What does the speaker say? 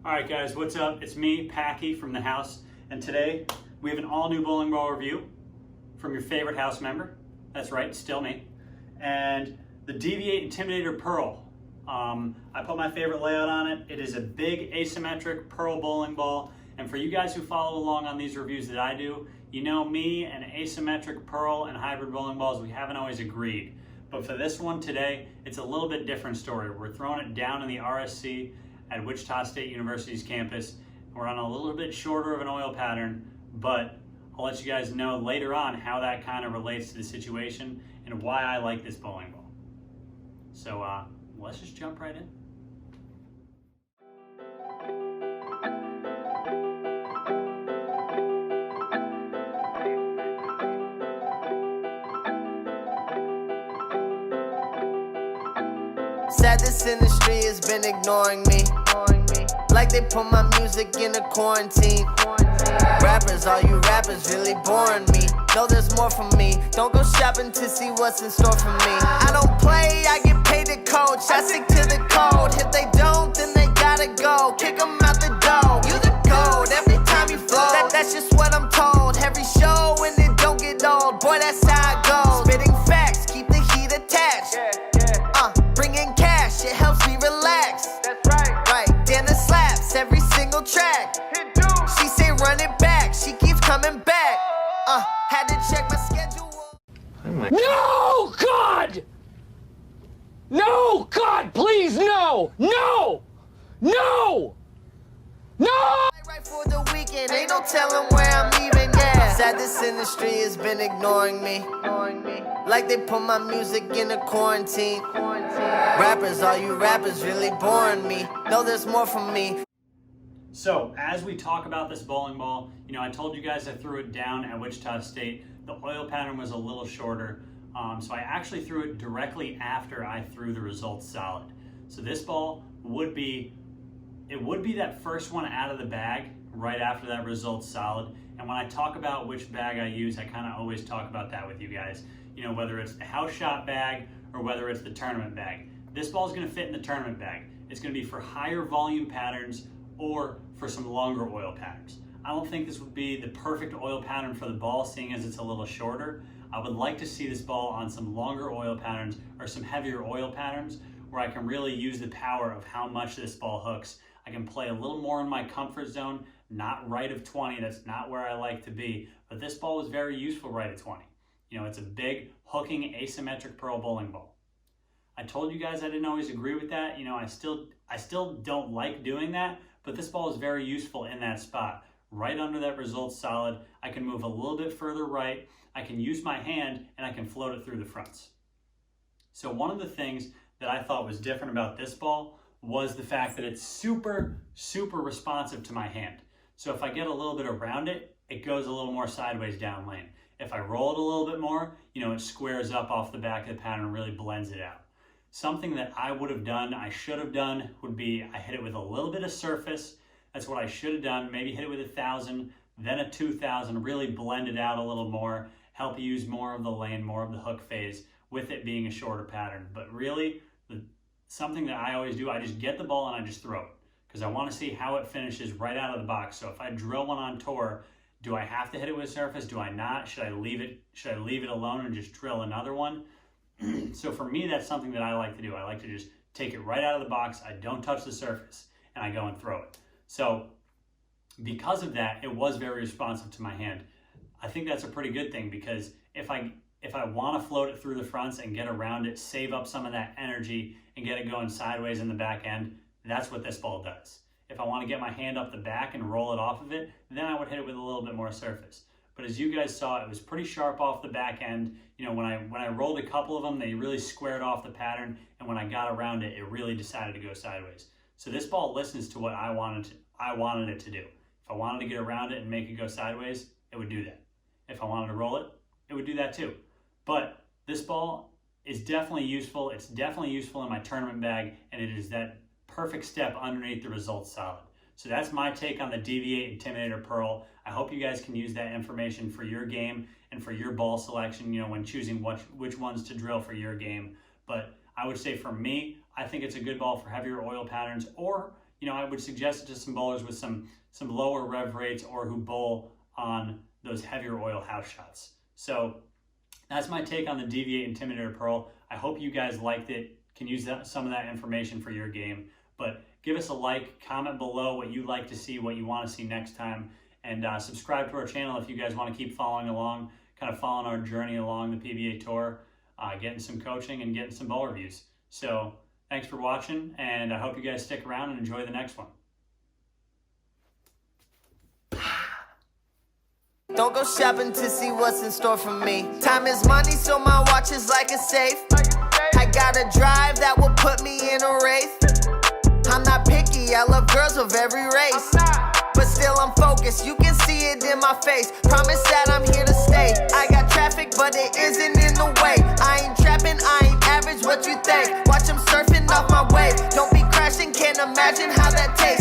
All right, guys, what's up? It's me, Packy from the house, and today we have an all-new bowling ball review from your favorite house member. That's right, still me. And the DV8 Intimidator Pearl. I put my favorite layout on it. It is a big asymmetric pearl bowling ball, and for you guys who follow along on these reviews that I do, you know me and asymmetric pearl and hybrid bowling balls, we haven't always agreed. But for this one today, it's a little bit different story. We're throwing it down in the RSC at Wichita State University's campus. We're on a little bit shorter of an oil pattern, but I'll let you guys know later on how that kind of relates to the situation and why I like this bowling ball. So let's just jump right in. Sad this industry has been ignoring me, like they put my music in a quarantine. Rappers, all you rappers really boring me. Know there's more from me. Don't go shopping to see what's in store for me. I don't play, I get paid to coach. I stick to the code. If they don't, then they gotta go. Kick them out the door. You the gold every time you flow. That's just what I'm told. Every show and it don't get old. Boy, that's how it goes. Spitting facts, keep the heat attached. Bring in cash, it helps me relax. That's right. Right, damn the slaps, every single track. She say run it back, she keeps coming back. Had to check my schedule. No, God! No, God, please, no! No! No! No! Right for the weekend, ain't no telling where I'm leaving, yeah. Sad this industry has been ignoring me, like they put my music in a quarantine. Rappers, all you rappers really boring me. Know there's more from me. So as we talk about this bowling ball, you know, I told you guys I threw it down at Wichita State. The oil pattern was a little shorter, so I actually threw it directly after I threw the results solid. So this ball would be that first one out of the bag right after that results solid. And when I talk about which bag I use, I kind of always talk about that with you guys. You know, whether it's the house shot bag or whether it's the tournament bag. This ball is going to fit in the tournament bag. It's going to be for higher volume patterns or for some longer oil patterns. I don't think this would be the perfect oil pattern for the ball, seeing as it's a little shorter. I would like to see this ball on some longer oil patterns or some heavier oil patterns where I can really use the power of how much this ball hooks. I can play a little more in my comfort zone, not right of 20, that's not where I like to be, but this ball was very useful right at 20. You know, it's a big hooking asymmetric pearl bowling ball. I told you guys I didn't always agree with that. You know, I still don't like doing that, but this ball is very useful in that spot. Right under that results solid, I can move a little bit further right, I can use my hand, and I can float it through the fronts. So one of the things that I thought was different about this ball was the fact that it's super, super responsive to my hand. So if I get a little bit around it, it goes a little more sideways down lane. If I roll it a little bit more, you know, it squares up off the back of the pattern and really blends it out. Something that I would have done, I should have done, would be I hit it with a little bit of surface. That's what I should have done. Maybe hit it with 1,000, then a 2,000, really blend it out a little more, help you use more of the lane, more of the hook phase, with it being a shorter pattern. But really, something that I always do, I just get the ball and I just throw it because I want to see how it finishes right out of the box. So if I drill one on tour, do I have to hit it with surface? Do I not? Should I leave it alone and just drill another one? So for me, that's something that I like to do. I like to just take it right out of the box. I don't touch the surface and I go and throw it. So because of that, it was very responsive to my hand. I think that's a pretty good thing because if I want to float it through the fronts and get around it, save up some of that energy and get it going sideways in the back end, that's what this ball does. If I want to get my hand up the back and roll it off of it, then I would hit it with a little bit more surface. But as you guys saw, it was pretty sharp off the back end. You know, when I rolled a couple of them, they really squared off the pattern, and when I got around it, it really decided to go sideways. So this ball listens to what I wanted it to do. If I wanted to get around it and make it go sideways, it would do that. If I wanted to roll it, it would do that too. But this ball is definitely useful. It's definitely useful in my tournament bag, and it is that perfect step underneath the results solid. So that's my take on the DV8 Intimidator Pearl. I hope you guys can use that information for your game and for your ball selection, you know, when choosing which ones to drill for your game. But I would say for me, I think it's a good ball for heavier oil patterns, or I would suggest it to some bowlers with some lower rev rates or who bowl on those heavier oil house shots. So that's my take on the DV8 Intimidator Pearl. I hope you guys liked it, can use some of that information for your game. But give us a like, comment below what you'd like to see, what you want to see next time, and subscribe to our channel if you guys want to keep following along, kind of following our journey along the PBA Tour, getting some coaching and getting some ball reviews. So thanks for watching, and I hope you guys stick around and enjoy the next one. Don't go shopping to see what's in store for me. Time is money, so my watch is like a safe. I got a drive that will put me in a race. I'm not picky, I love girls of every race. But still I'm focused, you can see it in my face. Promise that I'm here to stay. I got traffic, but it isn't in the way. I ain't trapping, I ain't average, what you think? Watch them surfing off my wave. Don't be crashing, can't imagine how that tastes.